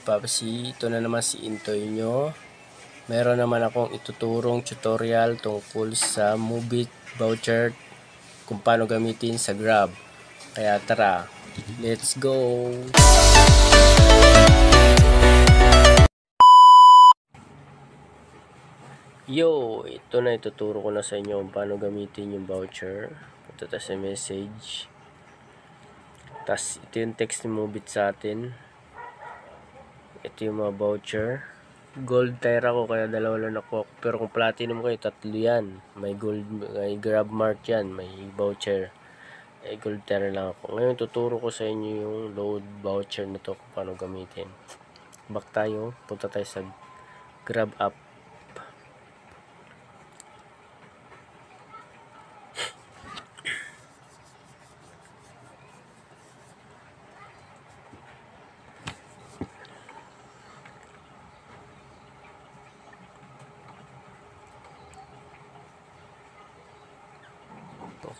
kapapsi, ito na naman si Intoy nyo. Meron naman akong ituturong tutorial tungkol sa Mubit voucher kung paano gamitin sa Grab. Kaya tara, let's go! Yo, ito na ituturo ko na sa inyo kung paano gamitin yung voucher. Punta tayo sa message. Tas ito yung text ni Mubit sa atin. Ito yung mga voucher. Gold tier ako kaya dalawa lang ako. Pero kung platinum kayo, tatlo yan. May gold, may grab mark yan. May voucher. Gold tier lang ako. Ngayon tuturo ko sa inyo yung load voucher na to kung paano gamitin. Back tayo. Punta tayo sa Grab app.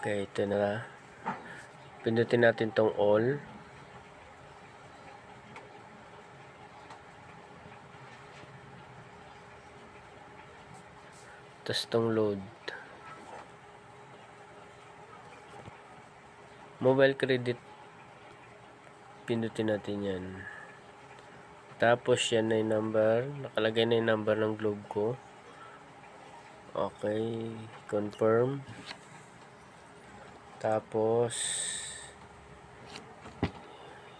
Okay, ito na. Pindutin natin tong all. Tapos tong load. Mobile credit. Pindutin natin yan. Tapos yan na yung number. Nakalagay na yung number ng globe ko. Okay. Confirm. Tapos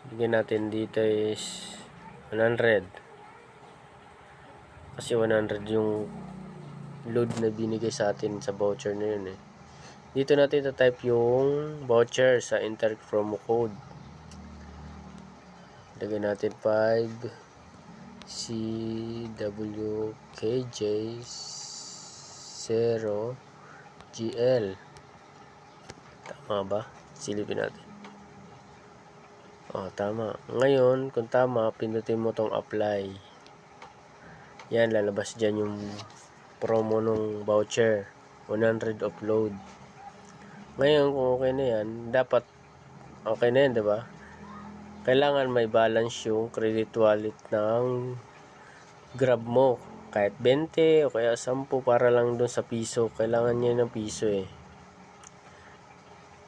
bigyan natin dito is 100 kasi 100 yung load na binigay sa atin sa voucher na yun Dito natin type yung voucher sa enter promo code. Lagyan natin 5 CWKJ 0 GL. Tama ba? Silipin natin. Tama. Ngayon, kung tama, pindutin mo tong apply. Yan, lalabas dyan yung promo nung voucher. 100 upload. Ngayon, kung okay na yan, dapat okay na yan, diba? Kailangan may balance yung credit wallet ng Grab mo. Kahit 20 o kaya 10 para lang dun sa piso. Kailangan niya ng piso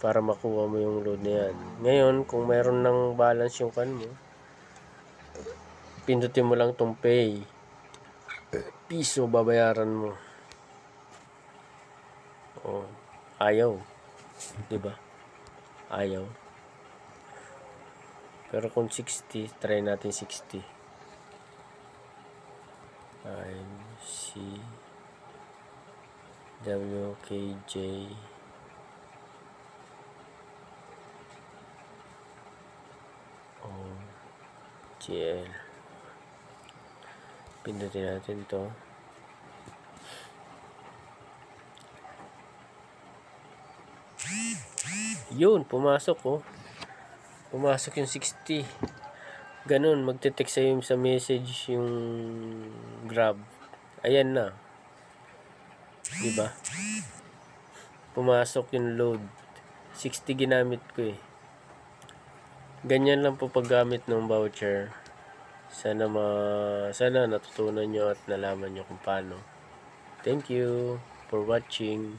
para makuha mo yung load na yan. Ngayon, kung meron ng balance yung kan mo, pindutin mo lang tong pay. Piso babayaran mo. Ayaw. Diba? Ayaw. Pero kung 60, try natin 60. CWKJ GL. Pindutin natin to. Yun, pumasok pumasok yung 60. Ganun, magte-text sa'yo sa message yung Grab. Ayan na. Diba? Pumasok yung load. 60 ginamit ko Ganyan lang po paggamit ng voucher. Sana natutunan nyo at nalaman nyo kung paano. Thank you for watching.